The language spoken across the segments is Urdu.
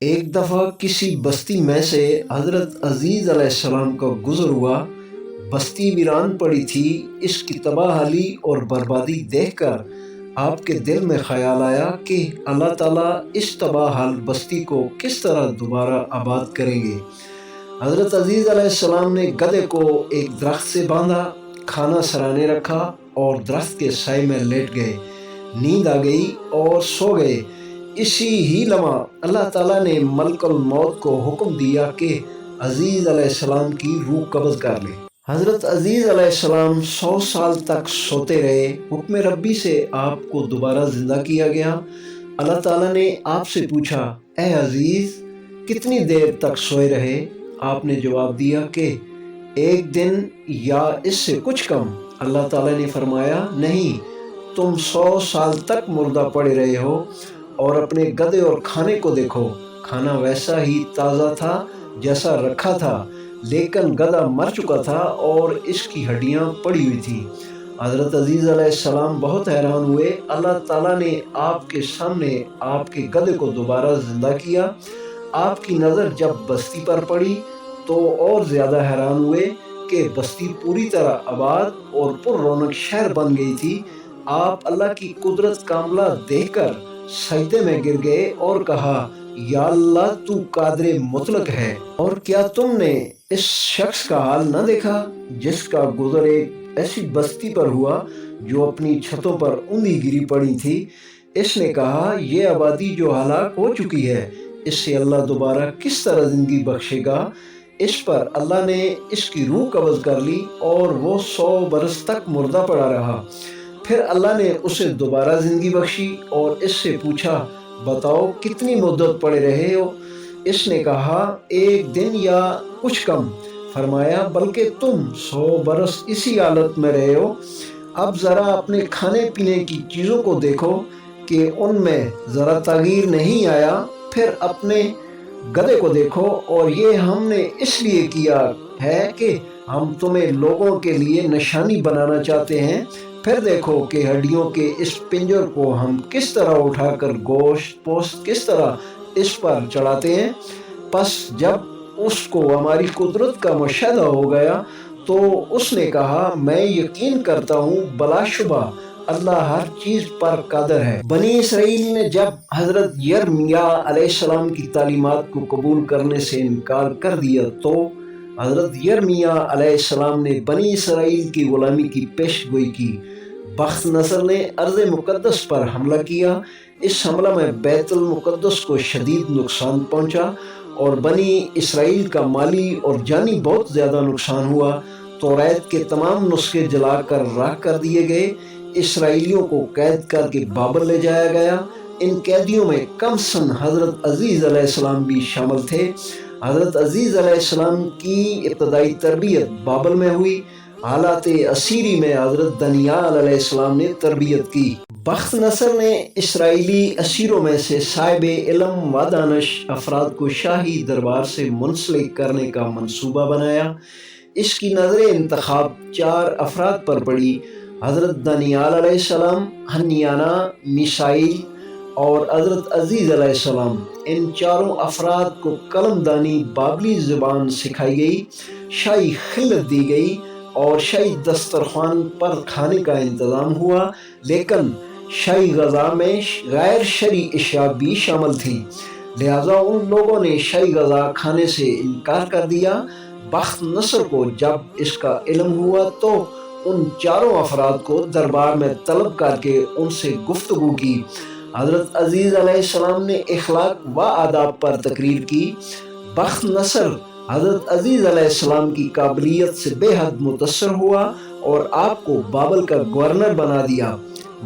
ایک دفعہ کسی بستی میں سے حضرت عزیز علیہ السلام کا گزر ہوا۔ بستی ویران پڑی تھی۔ اس کی تباہ حالی اور بربادی دیکھ کر آپ کے دل میں خیال آیا کہ اللہ تعالیٰ اس تباہ حال بستی کو کس طرح دوبارہ آباد کریں گے۔ حضرت عزیز علیہ السلام نے گدھے کو ایک درخت سے باندھا، کھانا سرانے رکھا اور درخت کے سائے میں لیٹ گئے۔ نیند آ گئی اور سو گئے۔ اسی ہی لمحہ اللہ تعالیٰ نے ملک الموت کو حکم دیا کہ عزیز علیہ السلام کی روح قبض کر لے۔ حضرت عزیز علیہ السلام 100 سال تک سوتے رہے۔ حکم ربی سے آپ کو دوبارہ زندہ کیا گیا۔ اللہ تعالیٰ نے آپ سے پوچھا، اے عزیز، کتنی دیر تک سوئے رہے؟ آپ نے جواب دیا کہ 1 دن یا اس سے کچھ کم۔ اللہ تعالیٰ نے فرمایا، نہیں، تم 100 سال تک مردہ پڑے رہے ہو۔ اور اپنے گدھے اور کھانے کو دیکھو، کھانا ویسا ہی تازہ تھا جیسا رکھا تھا، لیکن گدھا مر چکا تھا اور اس کی ہڈیاں پڑی ہوئی تھی۔ حضرت عزیز علیہ السلام بہت حیران ہوئے۔ اللہ تعالیٰ نے آپ کے سامنے آپ کے گدھے کو دوبارہ زندہ کیا۔ آپ کی نظر جب بستی پر پڑی تو اور زیادہ حیران ہوئے کہ بستی پوری طرح آباد اور پر رونق شہر بن گئی تھی۔ آپ اللہ کی قدرت کاملہ دیکھ کر سجدے میں گر گئے اور کہا، یا اللہ، تو قادر مطلق ہے، اور کیا تم نے اس شخص کا حال نہ دیکھا جس کا گزر ایک ایسی بستی پر ہوا جو اپنی چھتوں پر اوندھی گری پڑی تھی؟ اس نے کہا، یہ آبادی جو ہلاک ہو چکی ہے، اس سے اللہ دوبارہ کس طرح زندگی بخشے گا؟ اس پر اللہ نے اس کی روح قبض کر لی اور وہ 100 برس تک مردہ پڑا رہا۔ پھر اللہ نے اسے دوبارہ زندگی بخشی اور اس سے پوچھا، بتاؤ کتنی مدت پڑے رہے ہو؟ اس نے کہا، 1 دن یا کچھ کم۔ فرمایا، بلکہ تم 100 برس اسی حالت میں رہے ہو۔ اب ذرا اپنے کھانے پینے کی چیزوں کو دیکھو کہ ان میں ذرا تغیر نہیں آیا۔ پھر اپنے گدھے کو دیکھو، اور یہ ہم نے اس لیے کیا ہے کہ ہم تمہیں لوگوں کے لیے نشانی بنانا چاہتے ہیں۔ پھر دیکھو کہ ہڈیوں کے اس پنجر کو ہم کس طرح اٹھا کر گوشت پوست کس طرح اس پر چڑھاتے ہیں۔ پس جب اس کو ہماری قدرت کا مشاہدہ ہو گیا تو اس نے کہا، میں یقین کرتا ہوں بلا شبہ اللہ ہر چیز پر قادر ہے۔ بنی اسرائیل نے جب حضرت یرمیاء علیہ السلام کی تعلیمات کو قبول کرنے سے انکار کر دیا تو حضرت یرمیاء علیہ السلام نے بنی اسرائیل کی غلامی کی پیش گوئی کی۔ بخت نصر نے ارض مقدس پر حملہ کیا۔ اس حملہ میں بیت المقدس کو شدید نقصان پہنچا اور بنی اسرائیل کا مالی اور جانی بہت زیادہ نقصان ہوا۔ توریت کے تمام نسخے جلا کر راکھ کر دیے گئے۔ اسرائیلیوں کو قید کر کے بابل لے جایا گیا۔ ان قیدیوں میں کم سن حضرت عزیز علیہ السلام بھی شامل تھے۔ حضرت عزیز علیہ السلام کی ابتدائی تربیت بابل میں ہوئی۔ حالات اسیری میں حضرت دانیال علیہ السلام نے تربیت کی۔ بخت نصر نے اسرائیلی اسیروں میں سے صاحب علم و دانش افراد کو شاہی دربار سے منسلک کرنے کا منصوبہ بنایا۔ اس کی نظر انتخاب 4 افراد پر پڑی: حضرت دانیال علیہ السلام، حنانیہ، میشائیل اور حضرت عزیز علیہ السلام۔ ان 4 افراد کو قلم دانی بابلی زبان سکھائی گئی، شاہی خلعت دی گئی اور شاہی دسترخوان پر کھانے کا انتظام ہوا، لیکن شاہی غذا میں غیر شرعی اشیاء بھی شامل تھیں، لہٰذا ان لوگوں نے شاہی غذا کھانے سے انکار کر دیا۔ بخت نصر کو جب اس کا علم ہوا تو ان 4 افراد کو دربار میں طلب کر کے ان سے گفتگو کی۔ حضرت عزیز علیہ السلام نے اخلاق و آداب پر تقریر کی۔ بخت نصر حضرت عزیز علیہ السلام کی قابلیت سے بے حد متاثر ہوا اور آپ کو بابل کا گورنر بنا دیا۔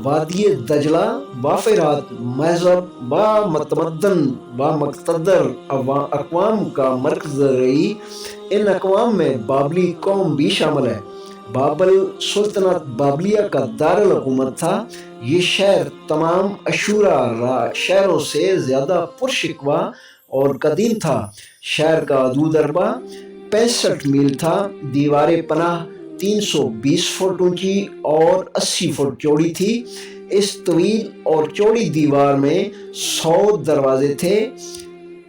وادی دجلہ و فرات مہذب و متمدن و مقتدر اقوام کا مرکز رہی۔ ان اقوام میں بابلی قوم بھی شامل ہے۔ بابل سلطنت بابلیہ کا دارالحکومت تھا۔ یہ شہر تمام اشورا شہروں سے زیادہ پرشکوہ اور قدیم تھا۔ شہر کا حدود اربع 65 میل تھا۔ دیوار پناہ 320 فٹ اونچی اور 80 فٹ چوڑی تھی۔ اس طویل اور چوڑی دیوار میں 100 دروازے تھے۔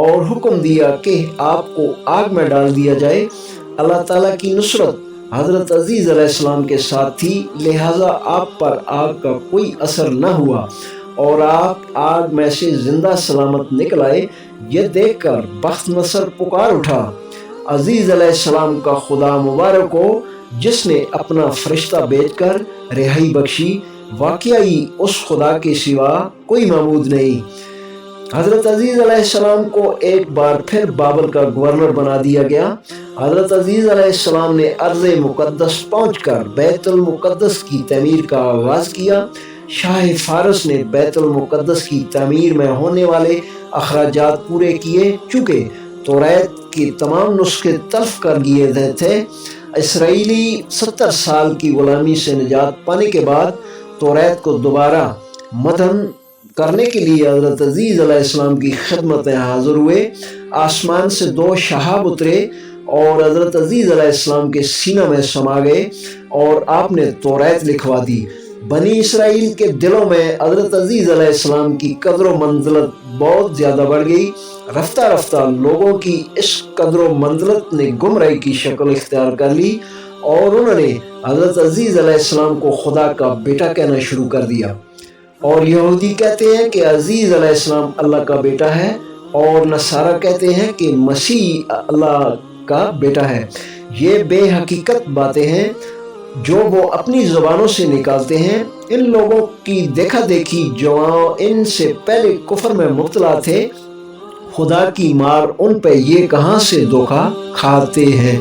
اور حکم دیا کہ آپ کو آگ میں ڈال دیا جائے۔ اللہ تعالیٰ کی نصرت حضرت عزیز علیہ السلام کے ساتھ تھی، لہٰذا آپ پر آگ کا کوئی اثر نہ ہوا اور آپ آگ میں سے زندہ سلامت نکل آئے۔ یہ دیکھ کر بخت نصر پکار اٹھا، عزیز علیہ السلام کا خدا مبارک ہو جس نے اپنا فرشتہ بھیج کر رہائی بخشی، واقعی اس خدا کے سوا کوئی معبود نہیں۔ حضرت عزیز علیہ السلام کو ایک بار پھر بابل کا گورنر بنا دیا گیا۔ حضرت عزیز علیہ السلام نے ارض مقدس پہنچ کر بیت المقدس کی تعمیر کا آغاز کیا۔ شاہ فارس نے بیت المقدس کی تعمیر میں ہونے والے اخراجات پورے کیے، چونکہ توریت کے تمام نسخے تلف کر دیے گئے تھے۔ اسرائیلی 70 سال کی غلامی سے نجات پانے کے بعد توریت کو دوبارہ متن کرنے کے لیے حضرت عزیز علیہ السلام کی خدمت میں حاضر ہوئے۔ آسمان سے 2 شہاب اترے اور حضرت عزیز علیہ السلام کے سینہ میں سما گئے اور آپ نے توریت لکھوا دی۔ بنی اسرائیل کے دلوں میں حضرت عزیز علیہ السلام کی قدر و منزلت بہت زیادہ بڑھ گئی۔ رفتہ رفتہ لوگوں کی اس قدر و منزلت نے گمراہی کی شکل اختیار کر لی اور انہوں نے حضرت عزیز علیہ السلام کو خدا کا بیٹا کہنا شروع کر دیا، اور یہودی کہتے ہیں کہ عزیز علیہ السلام اللہ کا بیٹا ہے، اور نصارہ کہتے ہیں کہ مسیح اللہ کا بیٹا ہے۔ یہ بے حقیقت باتیں ہیں جو وہ اپنی زبانوں سے نکالتے ہیں۔ ان لوگوں کی دیکھا دیکھی جو ان سے پہلے کفر میں مبتلا تھے، خدا کی مار ان پہ یہ کہاں سے دھوکہ کھاتے ہیں۔